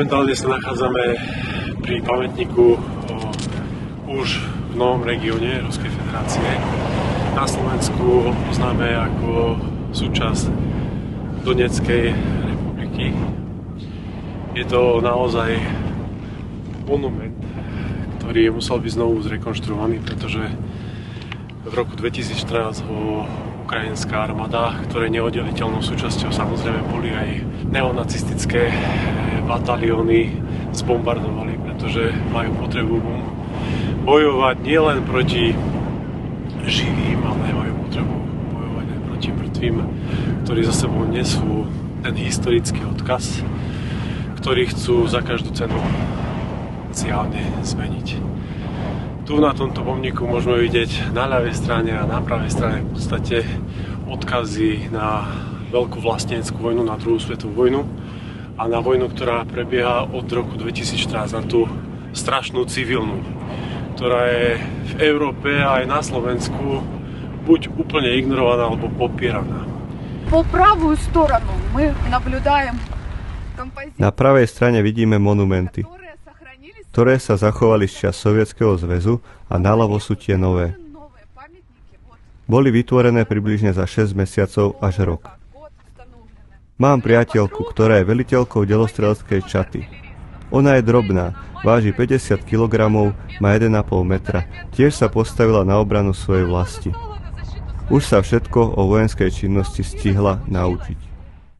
Momentálne sa nachádzame pri pamätníku už v novom regióne Ruskej federácie. Na Slovensku ho poznáme ako súčasť Donetskej republiky. Je to naozaj monument, ktorý musel byť znovu zrekonštruovaný, pretože v roku 2014 ho ukrajinská armáda, ktorej neoddeliteľnou súčasťou samozrejme boli aj neonacistické batalióny, zbombardovali, pretože majú potrebu bojovať nielen proti živým, ale majú potrebu bojovať aj proti mŕtvým, ktorí za sebou nesú ten historický odkaz, ktorý chcú za každú cenu sociálne zmeniť. Tu na tomto pomníku môžeme vidieť na ľavej strane a na pravej strane v podstate odkazy na veľkú vlasteneckú vojnu, na druhú svetovú vojnu a na vojnu, ktorá prebieha od roku 2014, na tú strašnú civilnú, ktorá je v Európe a aj na Slovensku buď úplne ignorovaná alebo popieraná. Po pravú stranu my nablюдаем. Na pravej strane vidíme monumenty, ktoré sa zachovali z čas Sovietskeho zväzu a naľavo sú tie nové. Boli vytvorené približne za 6 mesiacov až rok. Mám priateľku, ktorá je veliteľkou delostreleckej čaty. Ona je drobná, váži 50 kg, má 1,5 metra. Tiež sa postavila na obranu svojej vlasti. Už sa všetko o vojenskej činnosti stihla naučiť.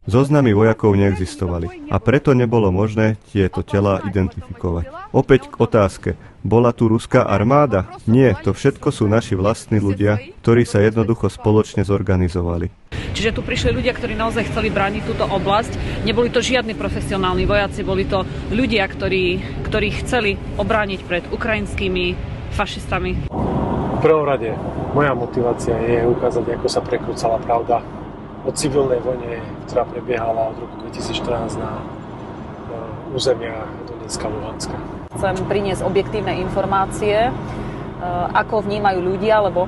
Zoznamy vojakov neexistovali a preto nebolo možné tieto telá identifikovať. Opäť k otázke. Bola tu ruská armáda? Nie, to všetko sú naši vlastní ľudia, ktorí sa jednoducho spoločne zorganizovali. Čiže tu prišli ľudia, ktorí naozaj chceli brániť túto oblasť. Neboli to žiadni profesionálni vojaci, boli to ľudia, ktorí chceli obrániť pred ukrajinskými fašistami. V prvom rade moja motivácia je ukázať, ako sa prekrúcala pravda o civilnej vojne, ktorá prebiehala od roku 2014 na územiach Donecka a Luhanska. Chcem priniesť objektívne informácie, ako vnímajú ľudia, lebo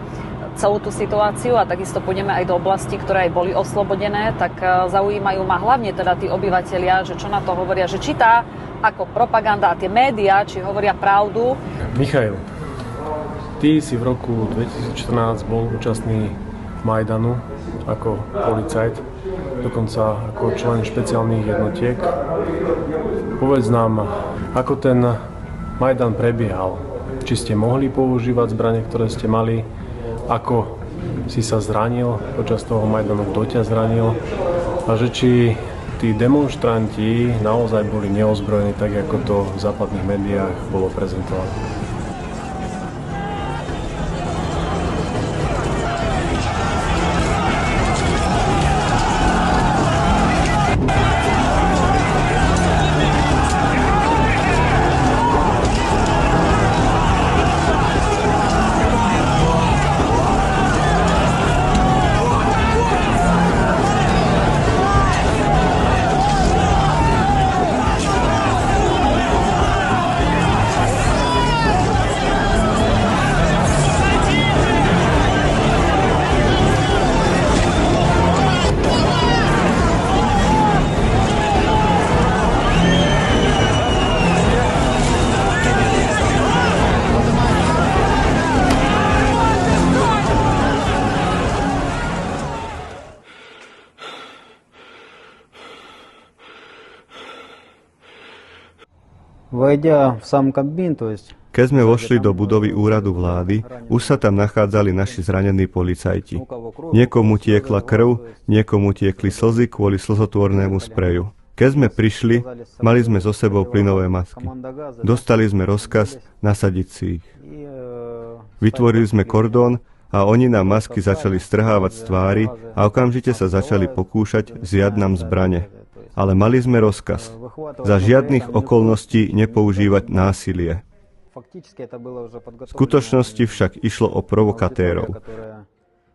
celú tú situáciu a takisto pôjdeme aj do oblasti, ktoré aj boli oslobodené, tak zaujímajú ma hlavne teda tí obyvatelia, že čo na to hovoria, že či tá ako propaganda a tie médiá, či hovoria pravdu. Michail, ty si v roku 2014 bol účastný Majdanu ako policajt, dokonca ako člen špeciálnych jednotiek. Povedz nám, ako ten Majdan prebiehal. Či ste mohli používať zbrane, ktoré ste mali, ako si sa zranil počas toho Majdanu, kto ťa zranil a že či tí demonštranti naozaj boli neozbrojení, tak ako to v západných médiách bolo prezentované. Keď sme vošli do budovy úradu vlády, už sa tam nachádzali naši zranení policajti. Niekomu tiekla krv, niekomu tiekli slzy kvôli slzotvornému spreju. Keď sme prišli, mali sme so sebou plynové masky. Dostali sme rozkaz nasadiť si ich. Vytvorili sme kordón a oni nám masky začali strhávať z tvári a okamžite sa začali pokúšať vziať nám zbrane. Ale mali sme rozkaz. Za žiadnych okolností nepoužívať násilie. V skutočnosti však išlo o provokatérov,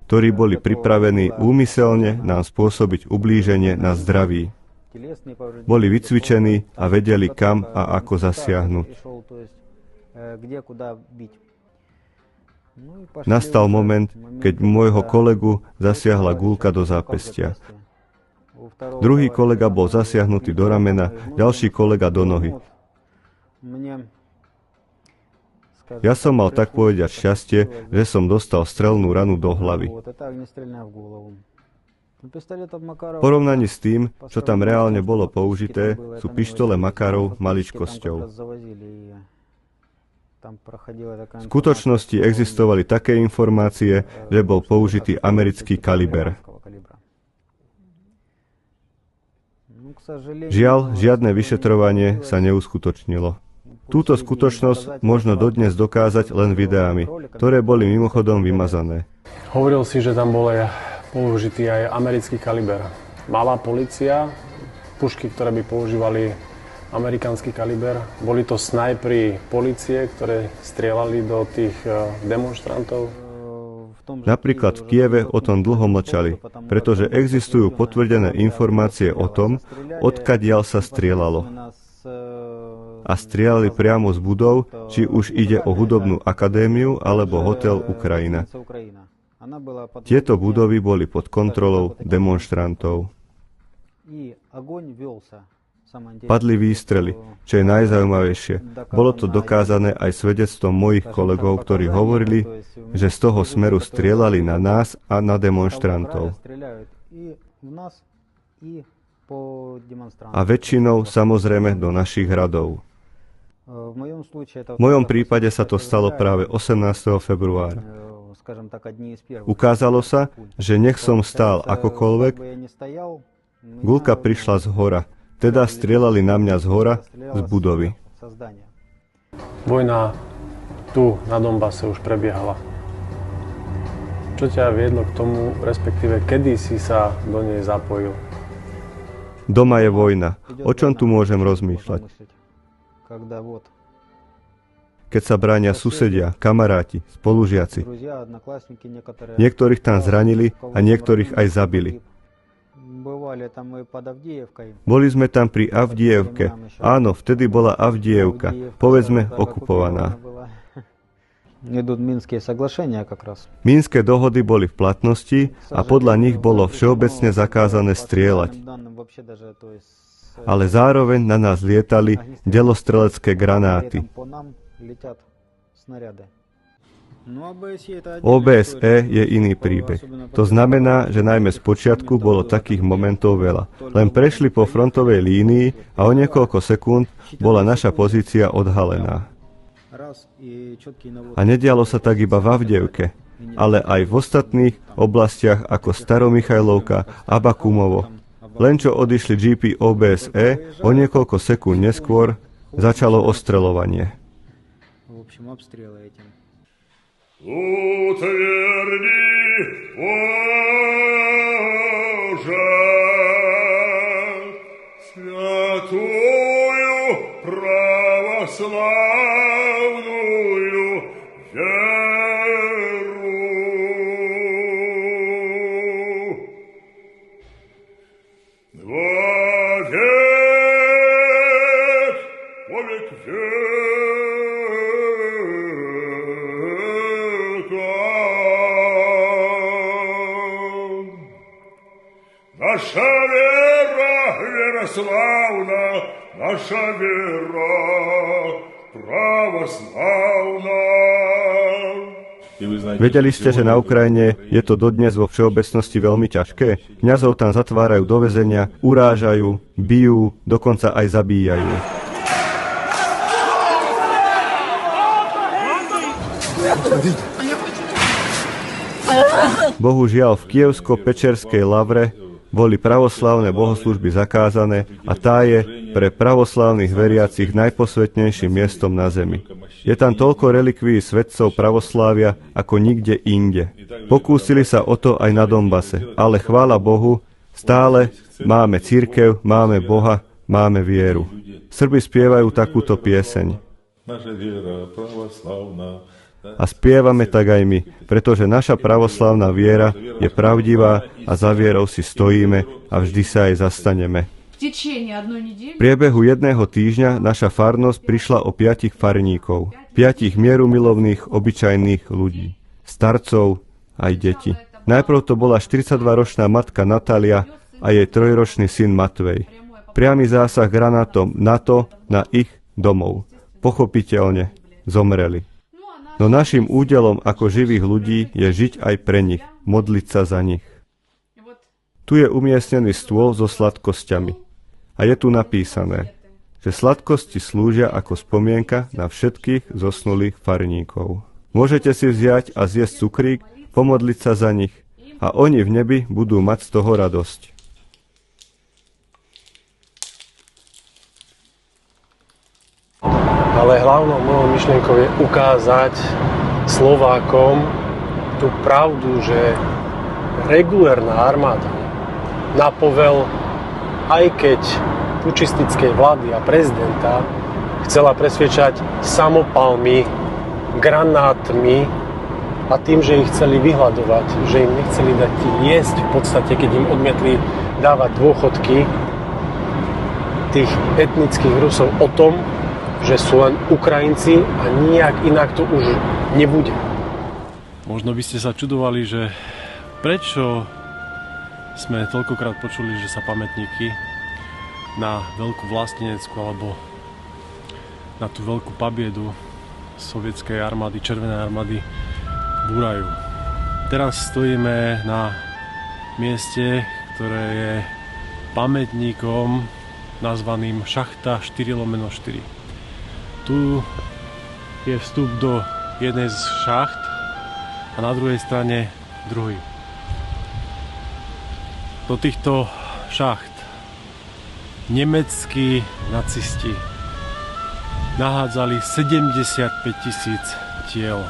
ktorí boli pripravení úmyselne nám spôsobiť ublíženie na zdraví. Boli vycvičení a vedeli, kam a ako zasiahnuť. Nastal moment, keď môjho kolegu zasiahla guľka do zápestia. Druhý kolega bol zasiahnutý do ramena, ďalší kolega do nohy. Ja som mal tak povedať šťastie, že som dostal strelnú ranu do hlavy. V porovnaní s tým, čo tam reálne bolo použité, sú pištole Makarov maličkosťou. V skutočnosti existovali také informácie, že bol použitý americký kaliber. Žiaľ, žiadne vyšetrovanie sa neuskutočnilo. Túto skutočnosť možno dodnes dokázať len videami, ktoré boli mimochodom vymazané. Hovoril si, že tam bol použitý aj americký kaliber. Malá polícia, pušky, ktoré by používali amerikánsky kaliber, boli to snajpri polície, ktoré strieľali do tých demonstrantov. Napríklad v Kieve o tom dlho mlčali, pretože existujú potvrdené informácie o tom, odkiaľ sa strieľalo. A strieľali priamo z budov, či už ide o hudobnú akadémiu alebo hotel Ukrajina. Tieto budovy boli pod kontrolou demonštrantov. Padli výstrely, čo je najzaujímavejšie. Bolo to dokázané aj svedectvom mojich kolegov, ktorí hovorili, že z toho smeru strieľali na nás a na demonštrantov. A väčšinou samozrejme do našich hradov. V mojom prípade sa to stalo práve 18. februára. Ukázalo sa, že nech som stál akokoľvek, guľka prišla z hora. Teda strieľali na mňa z hora, z budovy. Vojna tu na Donbase už prebiehala. Čo ťa viedlo k tomu, respektíve kedy si sa do nej zapojil? Doma je vojna. O čom tu môžem rozmýšľať? Keď sa bránia susedia, kamaráti, spolužiaci. Niektorých tam zranili a niektorých aj zabili. Boli sme tam pri Avdievke. Áno, vtedy bola Avdievka, povedzme okupovaná. Mínske dohody boli v platnosti a podľa nich bolo všeobecne zakázané strieľať. Ale zároveň na nás lietali delostrelecké granáty. OBSE je iný príbeh. To znamená, že najmä z počiatku bolo takých momentov veľa. Len prešli po frontovej línii a o niekoľko sekúnd bola naša pozícia odhalená. A nedialo sa tak iba v Avdievke, ale aj v ostatných oblastiach ako Staromichajlovka a Bakumovo. Len čo odišli GP OBSE, o niekoľko sekúnd neskôr začalo ostreľovanie. Утверди, Боже, святую православную веру. Вовек, вовек наша вера, вера славна, наша вера православна. Vedeli ste, že na Ukrajine je to dodnes vo všeobecnosti veľmi ťažké? Kňazov tam zatvárajú do väzenia, urážajú, bijú, dokonca aj zabíjajú. Bohužiaľ, v Kievsko-Pečerskej lavre boli pravoslávne bohoslúžby zakázané a tá je pre pravoslávnych veriacich najposvetnejším miestom na zemi. Je tam toľko relikvií svetcov pravoslávia ako nikde inde. Pokúsili sa o to aj na Donbase, ale chvála Bohu, stále máme cirkev, máme Boha, máme vieru. Srbi spievajú takúto pieseň. A spievame tak aj my, pretože naša pravoslávna viera je pravdivá a za vierou si stojíme a vždy sa aj zastaneme. V priebehu jedného týždňa naša farnosť prišla o 5 farníkov, 5 mierumilovných, obyčajných ľudí, starcov aj deti. Najprv to bola 42-ročná matka Natália a jej 3-ročný syn Matvej. Priamy zásah granátom NATO na ich domov. Pochopiteľne zomreli. No našim údelom ako živých ľudí je žiť aj pre nich, modliť sa za nich. Tu je umiestnený stôl so sladkosťami. A je tu napísané, že sladkosti slúžia ako spomienka na všetkých zosnulých farníkov. Môžete si vziať a zjesť cukrík, pomodliť sa za nich a oni v nebi budú mať z toho radosť. Ale hlavnou mojou myšlienkou je ukázať Slovákom tú pravdu, že regulérna armáda na povel aj keď pučistickej vlády a prezidenta chcela presviečať samopalmi, granátmi a tým, že ich chceli vyhľadovať, že im nechceli dať jesť v podstate, keď im odmietli dávať dôchodky tých etnických Rusov o tom, že sú len Ukrajinci a nijak inak to už nebude. Možno by ste sa čudovali, že prečo sme toľkokrát počuli, že sa pamätníky na veľkú vlasteneckú alebo na tú veľkú pobiedu sovietskej armády, Červenej armády búrajú. Teraz stojíme na mieste, ktoré je pamätníkom nazvaným Šachta 4/4. Tu je vstup do jednej z šacht a na druhej strane druhý. Do týchto šacht nemeckí nacisti nahádzali 75 000 tiel.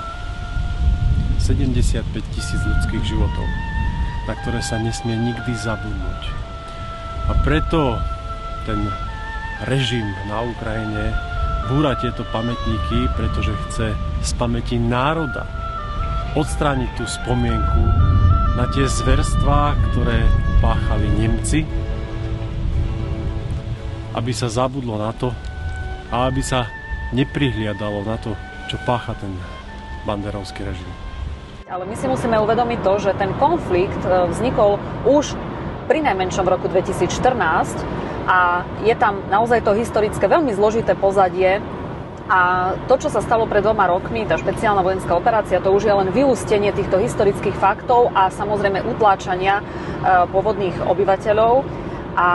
75 000 ľudských životov, na ktoré sa nesmie nikdy zabudnúť. A preto ten režim na Ukrajine búra tieto pamätníky, pretože chce z pamäti národa odstrániť tú spomienku na tie zverstvá, ktoré páchali Nemci, aby sa zabudlo na to a aby sa neprihliadalo na to, čo pácha ten banderovský režim. Ale my si musíme uvedomiť to, že ten konflikt vznikol už pri najmenšom v roku 2014 a je tam naozaj to historické veľmi zložité pozadie a to, čo sa stalo pred 2 rokmi, tá špeciálna vojenská operácia, to už je len vyústenie týchto historických faktov a samozrejme utláčania pôvodných obyvateľov. A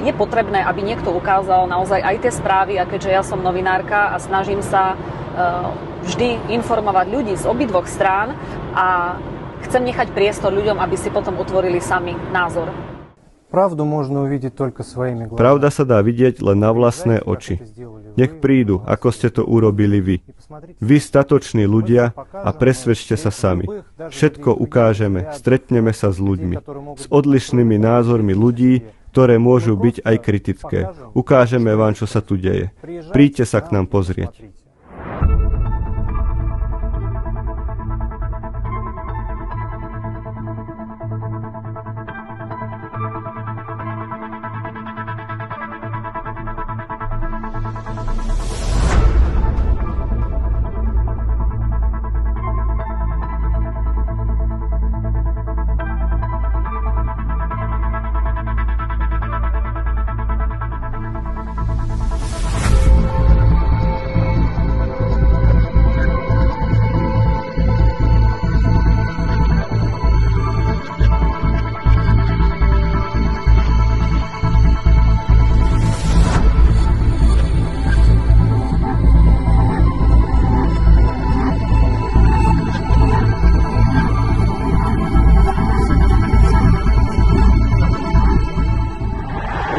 je potrebné, aby niekto ukázal naozaj aj tie správy, a keďže ja som novinárka a snažím sa vždy informovať ľudí z obidvoch strán a chcem nechať priestor ľuďom, aby si potom utvorili sami názor. Pravda sa dá vidieť len na vlastné oči. Nech prídu, ako ste to urobili vy. Vy statoční ľudia a presvedčte sa sami. Všetko ukážeme, stretneme sa s ľuďmi. S odlišnými názormi ľudí, ktoré môžu byť aj kritické. Ukážeme vám, čo sa tu deje. Príďte sa k nám pozrieť.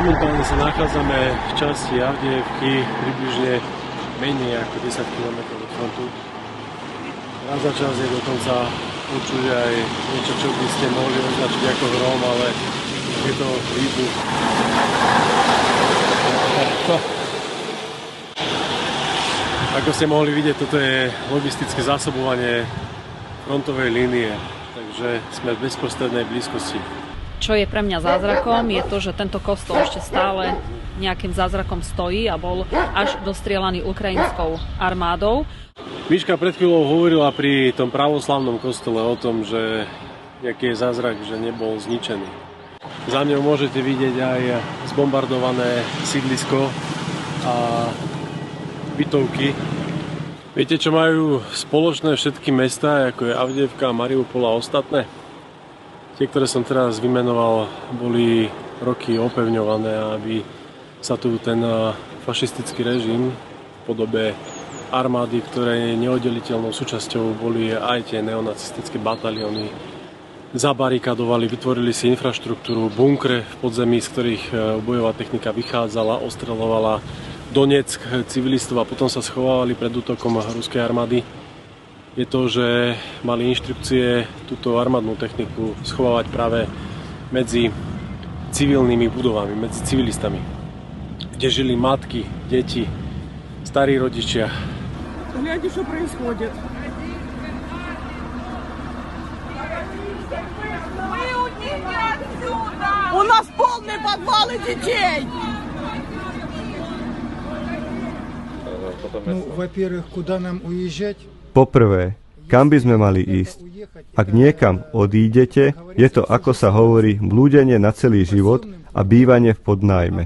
Momentálne sa nachádzame v časti Avdiivky, približne menej ako 10 km od frontu. Raz za čas je dokonca počuť aj niečo, čo by ste mohli označiť ako hrom, ale je to výbuch. Ako ste mohli vidieť, toto je logistické zásobovanie frontovej línie, takže sme v bezprostrednej blízkosti. Čo je pre mňa zázrakom, je to, že tento kostol ešte stále nejakým zázrakom stojí a bol až dostrielaný ukrajinskou armádou. Miška pred chvíľou hovorila pri tom pravoslavnom kostole o tom, že aký je zázrak, že nebol zničený. Za mňou môžete vidieť aj zbombardované sídlisko a bytovky. Viete, čo majú spoločné všetky mestá, ako je Avdiivka, Mariupol a ostatné? Tie, ktoré som teraz vymenoval, boli roky opevňované, aby sa tu ten fašistický režim v podobe armády, ktoré neoddeliteľnou súčasťou boli aj tie neonacistické batalióny, zabarikadovali, vytvorili si infraštruktúru, bunkre v podzemí, z ktorých bojová technika vychádzala, ostreľovala Donetsk civilistov a potom sa schovávali pred útokom ruskej armády. Je to, že mali inštrukcie túto armádnu techniku schovávať práve medzi civilnými budovami, medzi civilistami, kde žili matky, deti, starí rodičia. Гляньте, что происходит. Мы уйдите отсюда! У нас полные подвалы детей! Ну, во-первых, куда нам уезжать? Poprvé, kam by sme mali ísť? Ak niekam odídete, je to, ako sa hovorí, blúdenie na celý život a bývanie v podnájme.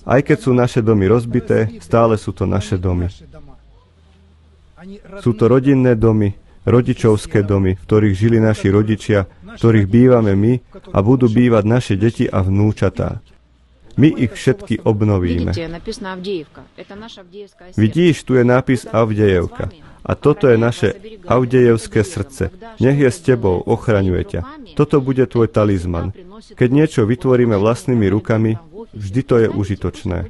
Aj keď sú naše domy rozbité, stále sú to naše domy. Sú to rodinné domy, rodičovské domy, v ktorých žili naši rodičia, v ktorých bývame my a budú bývať naše deti a vnúčatá. My ich všetky obnovíme. Vidíš, tu je nápis Avdejevka. A toto je naše avdejevské srdce. Nech je s tebou, ochraňuje ťa. Toto bude tvoj talizman. Keď niečo vytvoríme vlastnými rukami, vždy to je užitočné.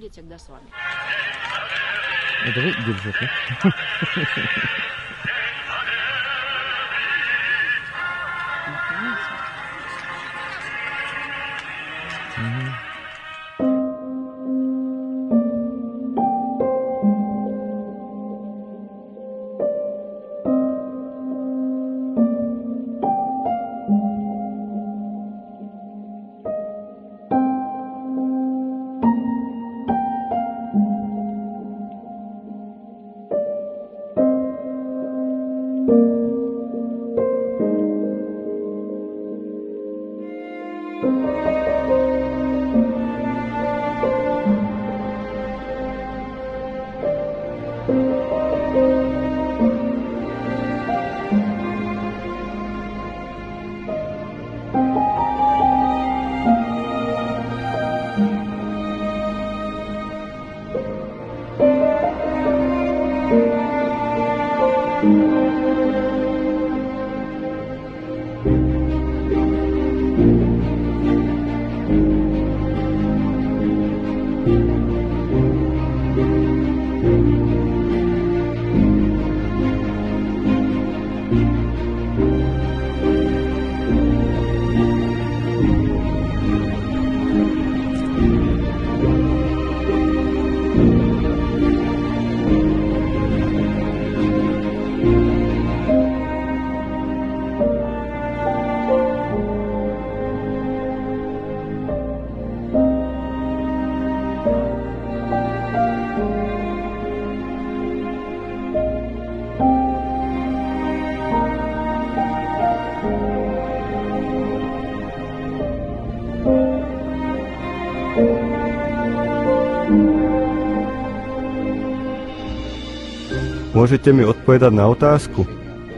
Môžete mi odpovedať na otázku?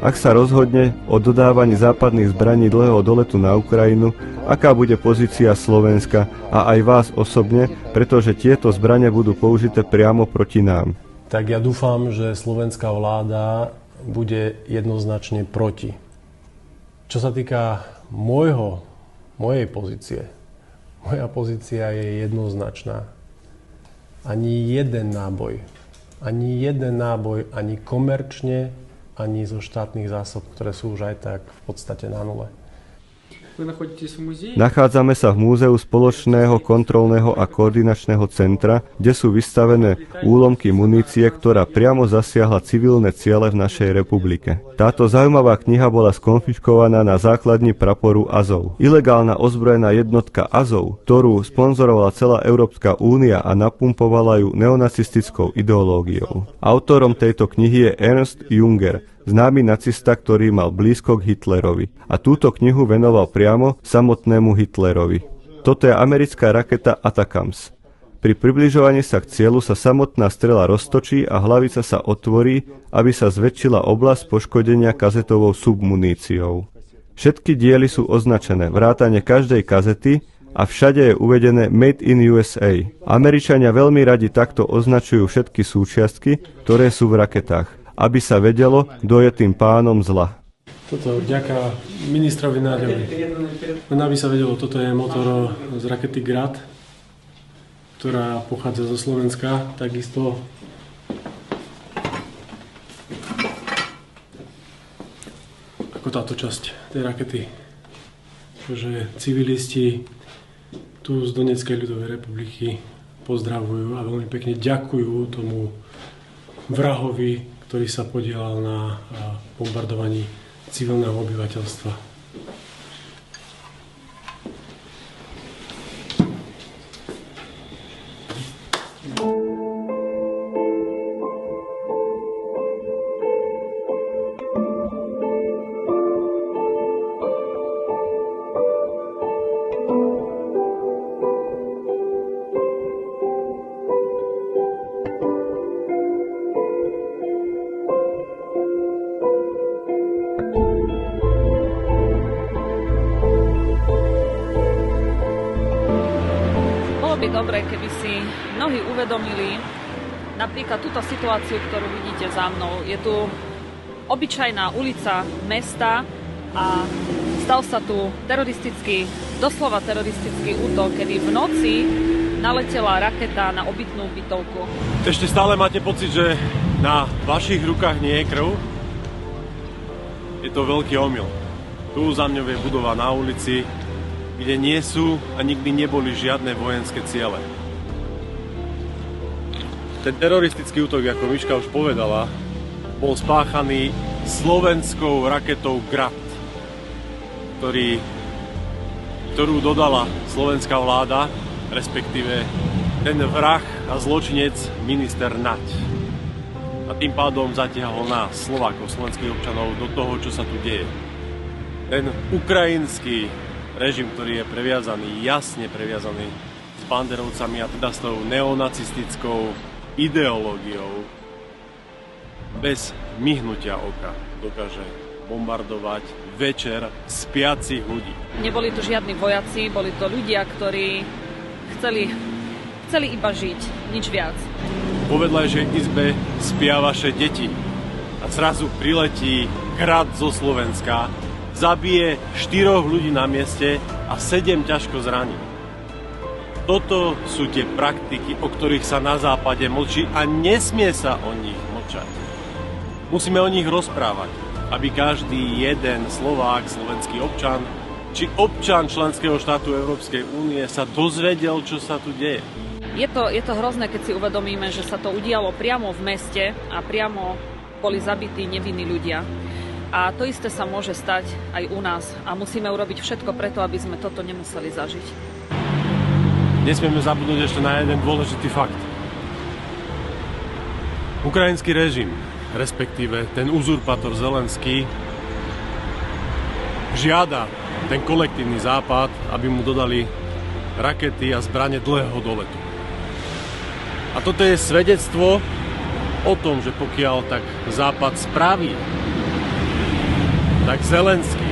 Ak sa rozhodne o dodávaní západných zbraní dlhého doletu na Ukrajinu, aká bude pozícia Slovenska a aj vás osobne, pretože tieto zbrane budú použité priamo proti nám? Tak ja dúfam, že slovenská vláda bude jednoznačne proti. Čo sa týka mojej pozície, moja pozícia je jednoznačná. Ani jeden náboj, ani komerčne, ani zo štátnych zásob, ktoré sú už aj tak v podstate na nule. Nachádzame sa v múzeu Spoločného kontrolného a koordinačného centra, kde sú vystavené úlomky munície, ktorá priamo zasiahla civilné ciele v našej republike. Táto zaujímavá kniha bola skonfiškovaná na základni praporu Azov. Ilegálna ozbrojená jednotka Azov, ktorú sponzorovala celá Európska únia a napumpovala ju neonacistickou ideológiou. Autorom tejto knihy je Ernst Junger, známy nacista, ktorý mal blízko k Hitlerovi. A túto knihu venoval priamo samotnému Hitlerovi. Toto je americká raketa Atacams. Pri približovaní sa k cieľu sa samotná strela roztočí a hlavica sa otvorí, aby sa zväčšila oblasť poškodenia kazetovou submuníciou. Všetky diely sú označené, vrátane každej kazety, a všade je uvedené Made in USA. Američania veľmi radi takto označujú všetky súčiastky, ktoré sú v raketách, aby sa vedelo, kto je tým pánom zla. Toto vďaka ministrovi Náďovi. Len aby sa vedelo, toto je motor z rakety Grad, ktorá pochádza zo Slovenska. Takisto ako táto časť tej rakety. Takže civilisti tu z Donetskej ľudovej republiky pozdravujú a veľmi pekne ďakujú tomu vrahovi, ktorý sa podielal na bombardovaní civilného obyvateľstva. Dobre, keby si mnohí uvedomili napríklad túto situáciu, ktorú vidíte za mnou. Je tu obyčajná ulica mesta a stal sa tu doslova teroristický útok, kedy v noci naletela raketa na obytnú bytovku. Ešte stále máte pocit, že na vašich rukách nie je krv? Je to veľký omyl. Tu za mňou je budova na ulici, kde nie sú a nikdy neboli žiadne vojenské ciele. Ten teroristický útok, ako Miška už povedala, bol spáchaný slovenskou raketou Grad, ktorú dodala slovenská vláda, respektíve ten vrah a zločinec minister Naď. A tým pádom zatiahol nás, Slovákov, slovenských občanov, do toho, čo sa tu deje. Ten ukrajinský režim, ktorý je previazaný, jasne previazaný s banderovcami a teda s tou neonacistickou ideológiou, bez myhnutia oka dokáže bombardovať večer spiacich ľudí. Neboli tu žiadni vojaci, boli to ľudia, ktorí chceli iba žiť, nič viac. Po vedľajšej izbe spia vaše deti a zrazu priletí Grad zo Slovenska, zabije 4 ľudí na mieste a 7 ťažko zraní. Toto sú tie praktiky, o ktorých sa na západe mlčí a nesmie sa o nich mlčať. Musíme o nich rozprávať, aby každý jeden Slovák, slovenský občan, či občan členského štátu Európskej únie sa dozvedel, čo sa tu deje. Je to hrozné, keď si uvedomíme, že sa to udialo priamo v meste a priamo boli zabití nevinní ľudia. A to isté sa môže stať aj u nás a musíme urobiť všetko preto, aby sme toto nemuseli zažiť. Nesmieme zabudnúť ešte na jeden dôležitý fakt. Ukrajinský režim, respektíve ten uzurpátor Zelenský, žiada ten kolektívny západ, aby mu dodali rakety a zbrane dlhého doletu. A toto je svedectvo o tom, že pokiaľ tak západ spraví, tak Zelenský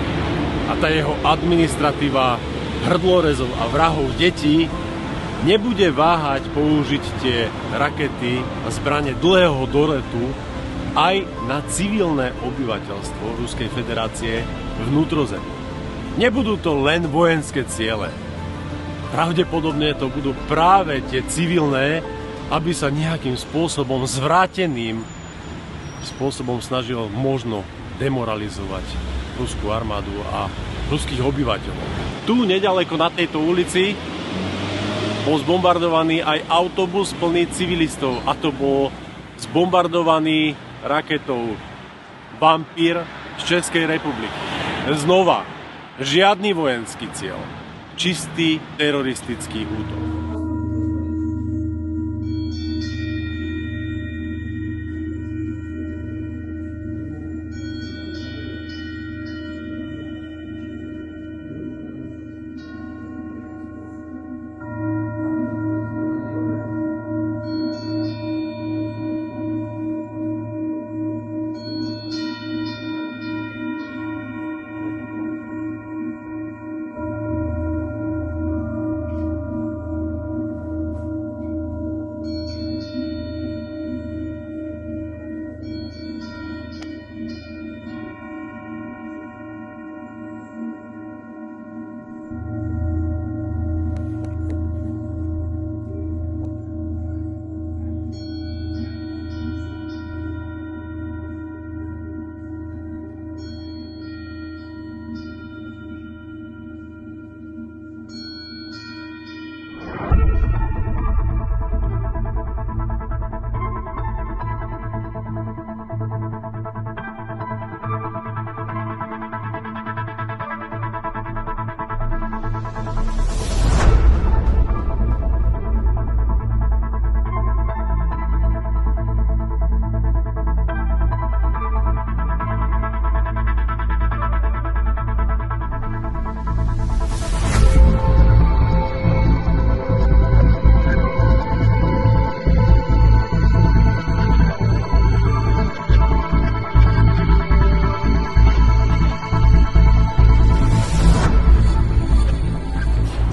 a tá jeho administratíva hrdlorezov a vrahov detí nebude váhať použiť tie rakety a zbrane dlhého doletu aj na civilné obyvateľstvo Ruskej federácie vnútrozemí. Nebudú to len vojenské ciele. Pravdepodobne to budú práve tie civilné, aby sa nejakým spôsobom zvráteným spôsobom snažil možno demoralizovať ruskú armádu a ruských obyvateľov. Tu nedaleko na tejto ulici bol zbombardovaný aj autobus plný civilistov a to bol zbombardovaný raketou Vampír z Českej republiky. Znova, žiadny vojenský cieľ, čistý teroristický útok.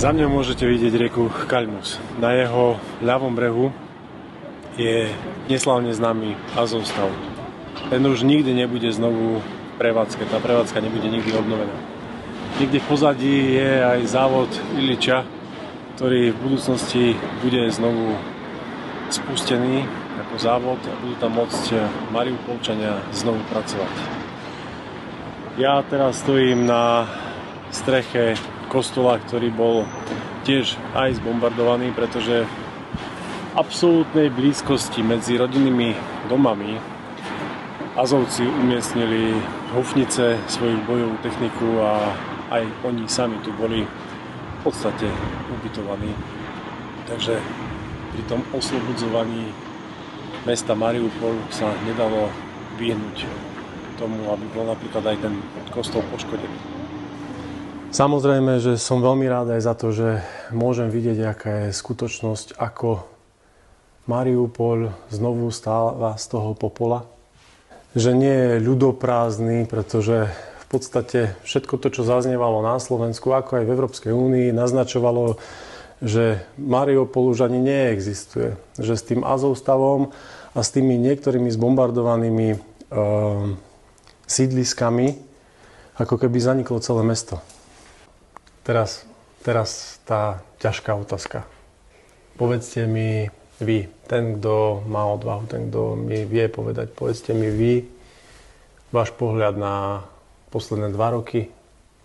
Za mňou môžete vidieť rieku Kalmus. Na jeho ľavom brehu je neslávne známy Azovstav. Ten už nikdy nebude znovu v prevádzke, tá prevádzka nebude nikdy obnovená. Niekde v pozadí je aj závod Iliča, ktorý v budúcnosti bude znovu spustený ako závod a budú tam môcť Mariupolčania znovu pracovať. Ja teraz stojím na streche kostola, ktorý bol tiež aj zbombardovaný, pretože v absolútnej blízkosti medzi rodinnými domami Azovci umiestnili hufnice, svoju bojovú techniku a aj oni sami tu boli v podstate ubytovaní. Takže pri tom oslobodzovaní mesta Mariupol sa nedalo vyhnúť tomu, aby bol napríklad aj ten kostol poškodený. Samozrejme, že som veľmi rád aj za to, že môžem vidieť, aká je skutočnosť, ako Mariupol znovu stáva z toho popola. Že nie je ľudoprázdny, pretože v podstate všetko to, čo zaznievalo na Slovensku, ako aj v Európskej únii, naznačovalo, že Mariupol už ani neexistuje. Že s tým Azovstavom a s tými niektorými zbombardovanými sídliskami ako keby zaniklo celé mesto. Teraz tá ťažká otázka. Povedzte mi vy, ten, kto má odvahu, ten, kto mi vie povedať, povedzte mi vy váš pohľad na posledné 2 roky,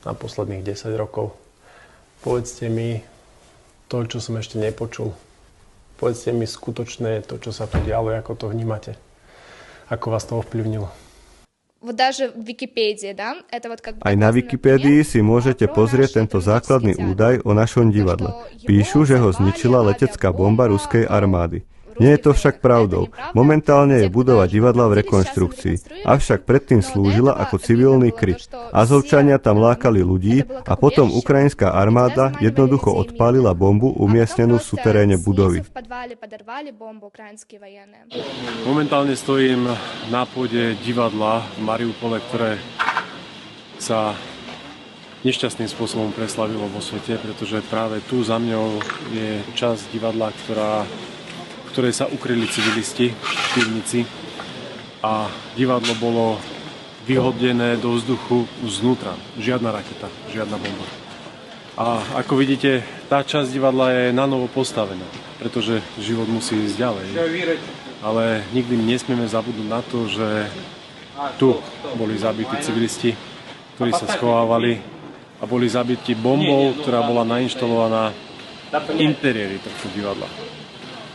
na posledných 10 rokov. Povedzte mi to, čo som ešte nepočul. Povedzte mi skutočné to, čo sa tu dialo, ako to vnímate. Ako vás to ovplyvnilo. Aj na Wikipédii si môžete pozrieť tento základný údaj o našom divadle. Píšu, že ho zničila letecká bomba ruskej armády. Nie je to však pravdou. Momentálne je budova divadla v rekonštrukcii. Avšak predtým slúžila ako civilný kryt. Azovčania tam lákali ľudí a potom ukrajinská armáda jednoducho odpálila bombu umiestnenú v suteréne budovy. Momentálne stojím na pôde divadla v Mariupole, ktoré sa nešťastným spôsobom preslavilo vo svete, pretože práve tu za mňou je časť divadla, v ktorej sa ukryli civilisti v pivnici a divadlo bolo vyhodené do vzduchu znútra. Žiadna raketa, žiadna bomba. A ako vidíte, tá časť divadla je na novo postavená, pretože život musí ísť ďalej. Ale nikdy nesmieme zabudnúť na to, že tu boli zabití civilisti, ktorí sa schovávali a boli zabití bombou, ktorá bola nainštalovaná v interiéri tohto divadla.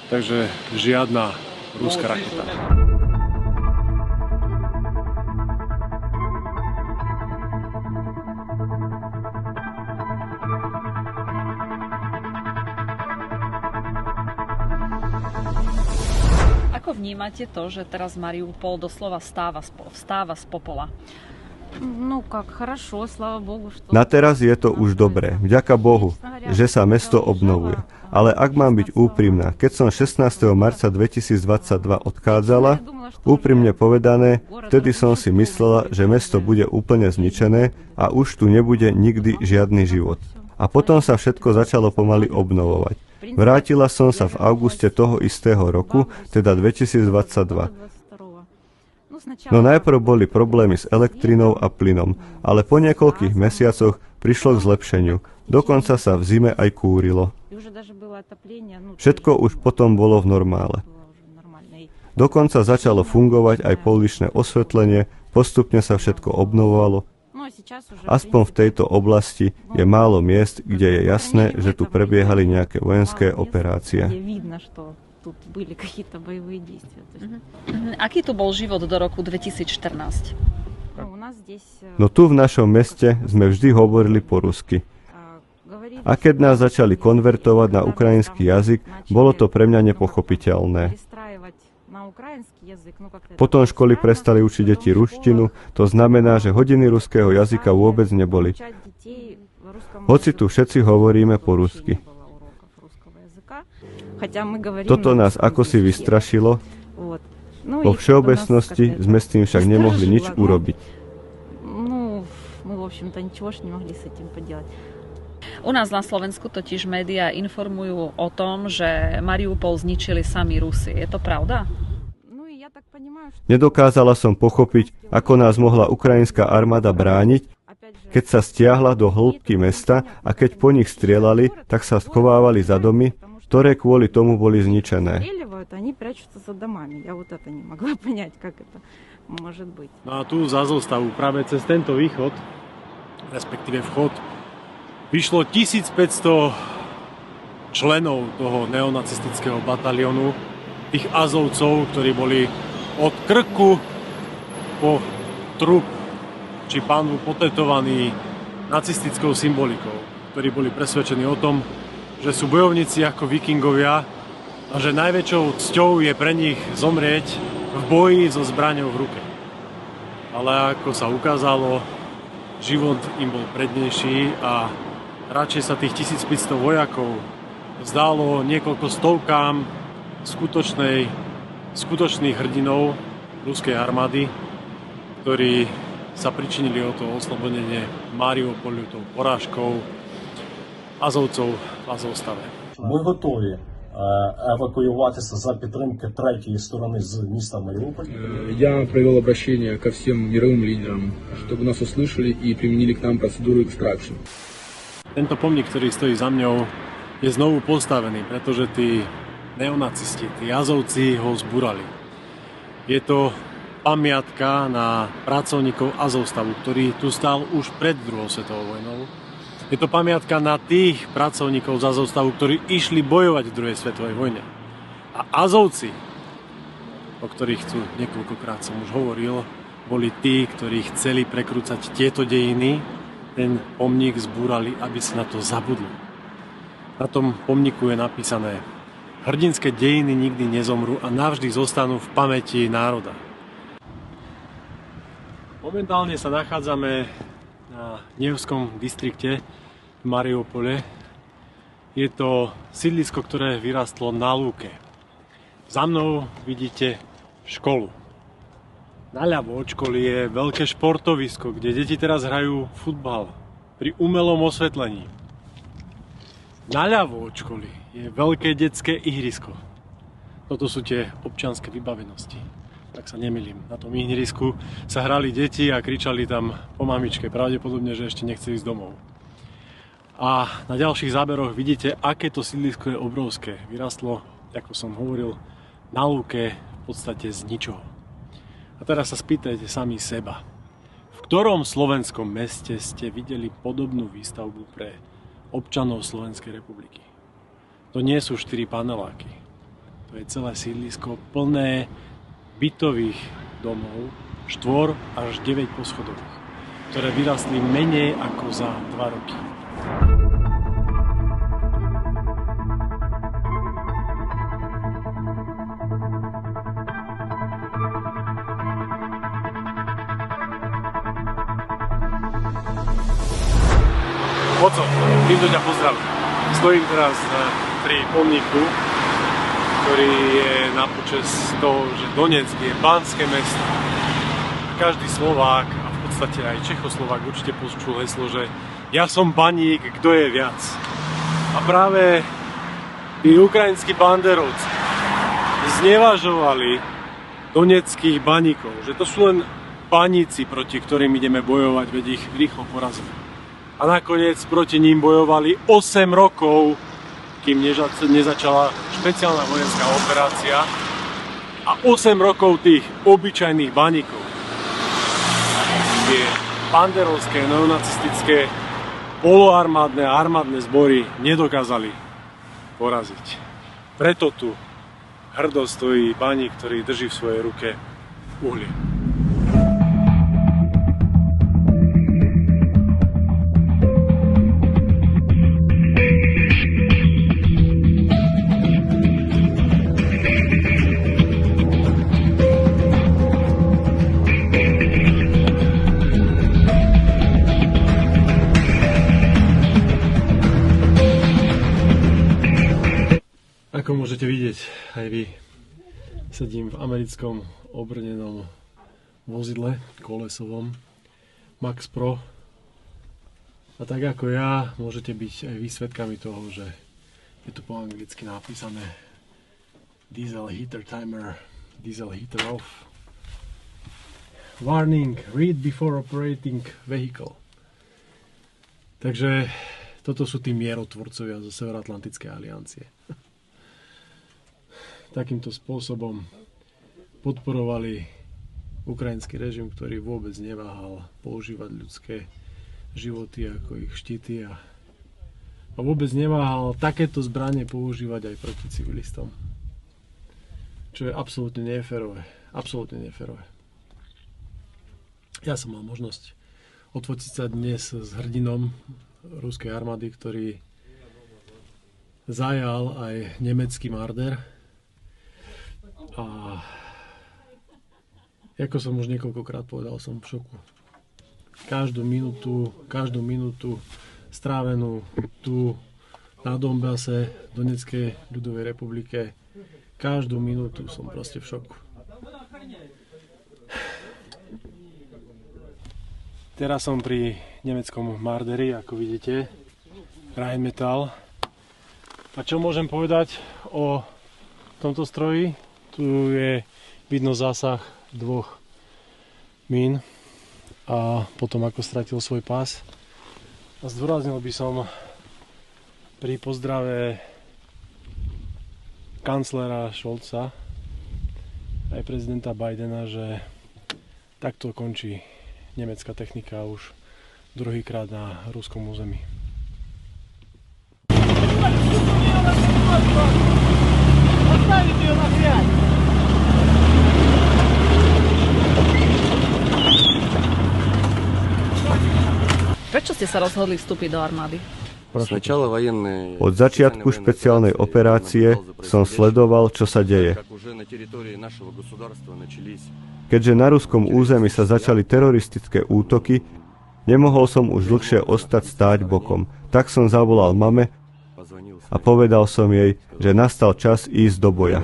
Takže žiadna ruská raketa. Ako vnímate to, že teraz Mariupol doslova vstáva z popola? Na teraz je to už dobré, vďaka Bohu, že sa mesto obnovuje. Ale ak mám byť úprimná, keď som 16. marca 2022 odchádzala, úprimne povedané, vtedy som si myslela, že mesto bude úplne zničené a už tu nebude nikdy žiadny život. A potom sa všetko začalo pomaly obnovovať. Vrátila som sa v auguste toho istého roku, teda 2022. No najprv boli problémy s elektrinou a plynom, ale po niekoľkých mesiacoch prišlo k zlepšeniu. Dokonca sa v zime aj kúrilo. Všetko už potom bolo v normále. Dokonca začalo fungovať aj pouličné osvetlenie, postupne sa všetko obnovovalo. Aspoň v tejto oblasti je málo miest, kde je jasné, že tu prebiehali nejaké vojenské operácie. Aký tu bol život do roku 2014? No tu v našom meste sme vždy hovorili po rusky. A keď nás začali konvertovať na ukrajinský jazyk, bolo to pre mňa nepochopiteľné. Potom školy prestali učiť deti ruštinu, to znamená, že hodiny ruského jazyka vôbec neboli. Hoci tu všetci hovoríme po rusky. Toto nás akosi vystrašilo. Vo všeobecnosti sme s tým však nemohli nič urobiť. U nás na Slovensku totiž médiá informujú o tom, že Mariupol zničili sami Rusi. Je to pravda? Nedokázala som pochopiť, ako nás mohla ukrajinská armáda brániť, keď sa stiahla do hĺbky mesta a keď po nich strieľali, tak sa schovávali za domy, ktoré kvôli tomu boli zničené. No a tu za zostavu, práve cez tento východ, respektíve vchod, vyšlo 1500 členov toho neonacistického batalionu, tých Azovcov, ktorí boli od krku po trup či panvu potetovaní nacistickou symbolikou, ktorí boli presvedčení o tom, že sú bojovníci ako vikingovia a že najväčšou cťou je pre nich zomrieť v boji so zbraňou v ruke. Ale ako sa ukázalo, život im bol prednejší a radšej sa tých 1500 vojakov vzdálo niekoľko stovkám skutočných hrdinov ruskej armády, ktorí sa pričinili o to oslobodenie Mariupolu tou porážkou Азовців в Азовсталі. Ми готові евакуюватися за підтримки третьої сторони з міста Маріуполь. Я провел обращение ко всем мировым лидерам, чтобы нас услышали и применили к нам процедуру экстракции. Tento pomník, ktorý stojí za mňou, je znovu postavený, pretože tí neonacisti, tí Azovci ho zbúrali. Je to pamiatka na pracovníkov Azovstavu, ktorý tu stál už pred druhou svetovou vojnou. Je to pamiatka na tých pracovníkov z Azovstavu, ktorí išli bojovať v druhej svetovej vojne. A Azovci, o ktorých tu niekoľkokrát som už hovoril, boli tí, ktorí chceli prekrúcať tieto dejiny. Ten pomník zbúrali, aby si na to zabudli. Na tom pomníku je napísané: hrdinské dejiny nikdy nezomrú a navždy zostanú v pamäti národa. Momentálne sa nachádzame na Nevskom distrikte v Mariupole. Je to sídlisko, ktoré vyrastlo na lúke. Za mnou vidíte školu. Naľavo od školy je veľké športovisko, kde deti teraz hrajú futbal pri umelom osvetlení. Naľavo od školy je veľké detské ihrisko. Toto sú tie občianske vybavenosti. Tak sa nemýlim. Na tom ihrisku sa hrali deti a kričali tam po mamičke. Pravdepodobne, že ešte nechce ísť domov. A na ďalších záberoch vidíte, aké to sídlisko je obrovské. Vyrastlo, ako som hovoril, na lúke v podstate z ničoho. A teraz sa spýtajte sami seba. V ktorom slovenskom meste ste videli podobnú výstavbu pre občanov Slovenskej republiky? To nie sú 4 paneláky. To je celé sídlisko plné bytových domov, 4 až 9 poschodových, ktoré vyrastli menej ako za 2 roky. Oco, týmto ťa pozdravím. Stojím teraz pri pomníku, ktorý je na počesť toho, že Donetsk je pánske mesto. Každý Slovák, a v podstate aj Čechoslovák určite počul heslo, že ja som baník, kto je viac. A práve tí ukrajinskí banderovci znevažovali donetských baníkov, že to sú len baníci, proti ktorým ideme bojovať, veď ich rýchlo porazíme. A nakoniec proti ním bojovali 8 rokov, kým nezačala špeciálna vojenská operácia, a 8 rokov tých obyčajných baníkov tie banderovské, neonacistické, poloarmádne a armádne zbory nedokázali poraziť. Preto tu hrdo stojí baník, ktorý drží v svojej ruke uhlie. Ako môžete vidieť, aj vy, sedím v americkom obrnenom vozidle kolesovom Max Pro A tak ako ja, môžete byť aj vy svedkami toho, že je tu po anglicky napísané Diesel heater timer, diesel heater off. Warning, read before operating vehicle. Takže toto sú tí mierotvorcovia zo Severoatlantickej aliancie. Takýmto spôsobom podporovali ukrajinský režim, ktorý vôbec neváhal používať ľudské životy ako ich štíty a vôbec neváhal takéto zbranie používať aj proti civilistom. Čo je absolútne neférové. Absolútne neférové. Ja som mal možnosť odfotiť sa dnes s hrdinom ruskej armády, ktorý zajal aj nemecký Marder. A ako som už niekoľkokrát povedal, som v šoku. Každú minútu strávenú tu na Donbase, Donetskej ľudovej republike, každú minútu som proste v šoku. Teraz som pri nemeckom Marderi, ako vidíte, Rheinmetall. A čo môžem povedať o tomto stroji? Tu je vidno zásah 2 mín a potom ako stratil svoj pás. A zdôraznil by som pri pozdrave kanclera Scholza aj prezidenta Bidena, že takto končí nemecká technika už druhýkrát na ruskom území. Prečo ste sa rozhodli vstúpiť do armády? Od začiatku špeciálnej operácie som sledoval, čo sa deje. Keďže na ruskom území sa začali teroristické útoky, nemohol som už dlhšie ostať stáť bokom. Tak som zavolal mame a povedal som jej, že nastal čas ísť do boja.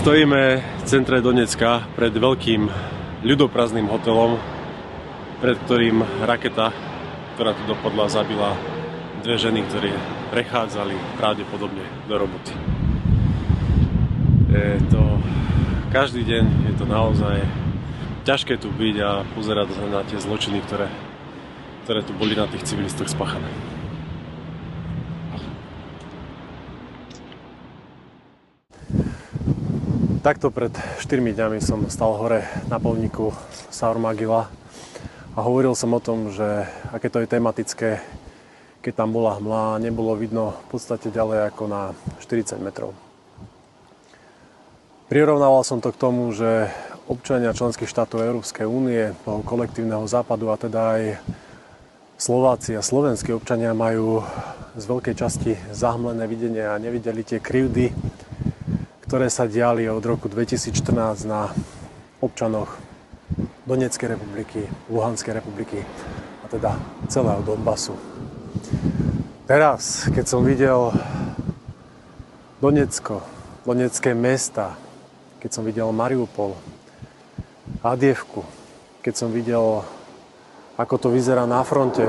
Stojíme v centre Donecka pred veľkým ľudoprázdnym hotelom, pred ktorým raketa, ktorá tu dopadla, zabila 2 ženy, ktoré prechádzali pravdepodobne do roboty. Každý deň je to naozaj ťažké tu byť a pozerať na tie zločiny, ktoré tu boli na tých civilistoch spáchané. Takto pred 4 dňami som stal hore na polníku Saurmagila a hovoril som o tom, že aké to je tematické, keď tam bola hmla, nebolo vidno v podstate ďalej ako na 40 metrov. Prirovnával som to k tomu, že občania členských štátov Európskej únie, toho kolektívneho západu a teda aj Slováci a slovenskí občania majú z veľkej časti zahmlené videnie a nevideli tie krivdy, ktoré sa diali od roku 2014 na občanoch Donetskej republiky, Luhanskej republiky a teda celého Donbasu. Teraz, keď som videl Donecko, Donetské mesta, keď som videl Mariupol, Adievku, keď som videl, ako to vyzerá na fronte,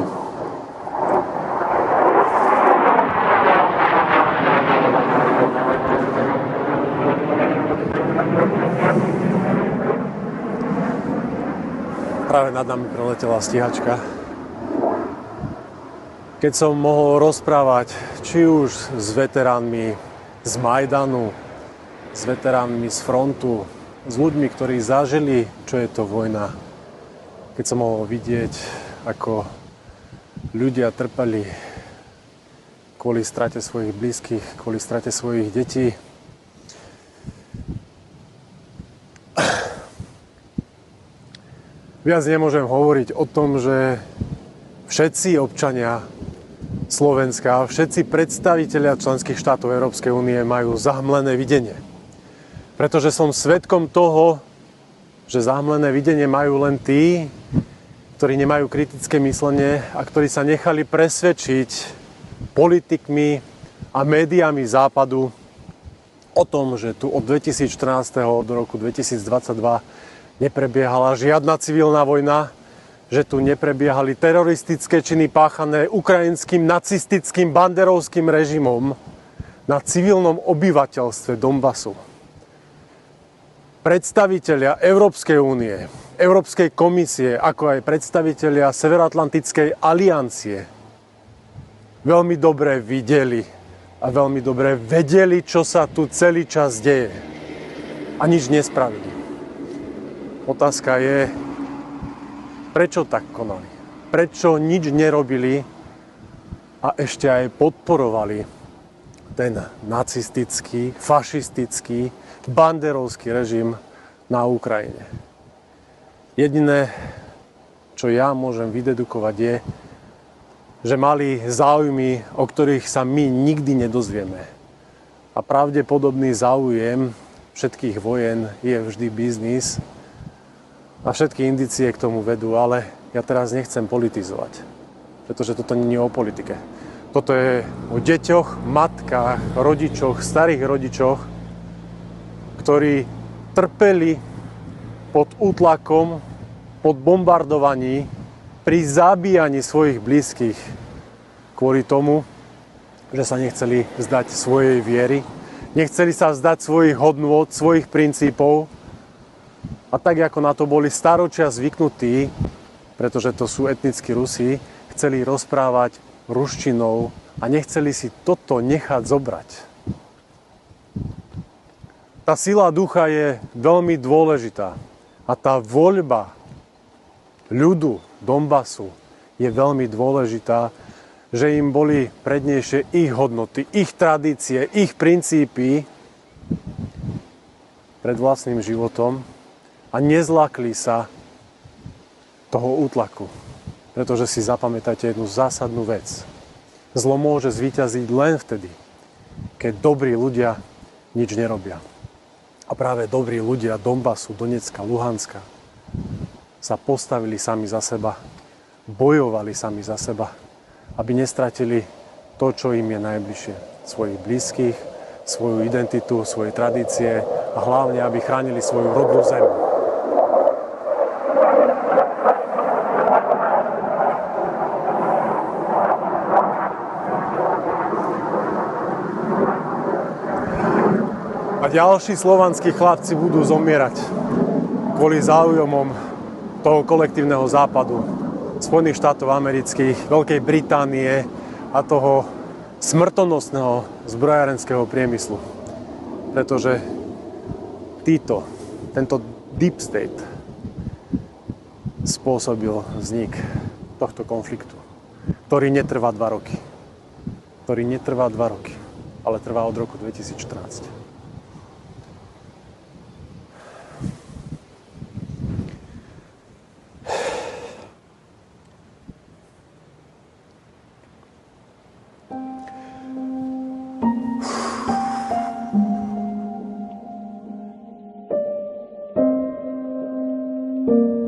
práve nad nami preletela stíhačka. Keď som mohol rozprávať či už s veteránmi z Majdanu, s veteránmi z frontu, s ľuďmi, ktorí zažili, čo je to vojna. Keď som mohol vidieť, ako ľudia trpeli kvôli strate svojich blízkych, kvôli strate svojich detí. Viac nemôžem hovoriť o tom, že všetci občania Slovenska, všetci predstavitelia členských štátov Európskej únie majú zahmlené videnie. Pretože som svedkom toho, že zahmlené videnie majú len tí, ktorí nemajú kritické myslenie a ktorí sa nechali presvedčiť politikmi a médiami Západu o tom, že tu od 2014. do roku 2022 neprebiehala žiadna civilná vojna, že tu neprebiehali teroristické činy páchané ukrajinským nacistickým banderovským režimom na civilnom obyvateľstve Donbasu. Predstavitelia Európskej únie, Európskej komisie, ako aj predstavitelia Severoatlantickej aliancie veľmi dobre videli a veľmi dobre vedeli, čo sa tu celý čas deje. A nič nespravili. Otázka je, prečo tak konali? Prečo nič nerobili a ešte aj podporovali ten nacistický, fašistický, banderovský režim na Ukrajine? Jediné, čo ja môžem vydedukovať, je, že mali záujmy, o ktorých sa my nikdy nedozvieme. A pravdepodobný záujem všetkých vojen je vždy biznis a všetky indície k tomu vedú, ale ja teraz nechcem politizovať, pretože toto nie je o politike. Toto je o deťoch, matkách, rodičoch, starých rodičoch, ktorí trpeli pod útlakom, pod bombardovaní, pri zabíjaní svojich blízkych kvôli tomu, že sa nechceli vzdať svojej viery, nechceli sa vzdať svojich hodnôt, svojich princípov. A tak, ako na to boli staročia zvyknutí, pretože to sú etnickí Rusi, chceli rozprávať ruštinou a nechceli si toto nechať zobrať. Tá sila ducha je veľmi dôležitá a tá voľba ľudu Donbasu je veľmi dôležitá, že im boli prednejšie ich hodnoty, ich tradície, ich princípy pred vlastným životom a nezlákli sa toho útlaku. Pretože si zapamätajte jednu zásadnú vec. Zlo môže zvíťaziť len vtedy, keď dobrí ľudia nič nerobia. A práve dobrí ľudia Donbasu, Donecka, Luhanska sa postavili sami za seba, bojovali sami za seba, aby nestratili to, čo im je najbližšie. Svojich blízkych, svoju identitu, svoje tradície a hlavne, aby chránili svoju rodnú zem. A ďalší slovanskí chlapci budú zomierať kvôli záujmom toho kolektívneho západu, Spojených štátov amerických, Veľkej Británie a toho smrtonosného zbrojárenského priemyslu. Pretože tento deep state spôsobil vznik tohto konfliktu, ktorý netrvá 2 roky. Ale trvá od roku 2014. thank you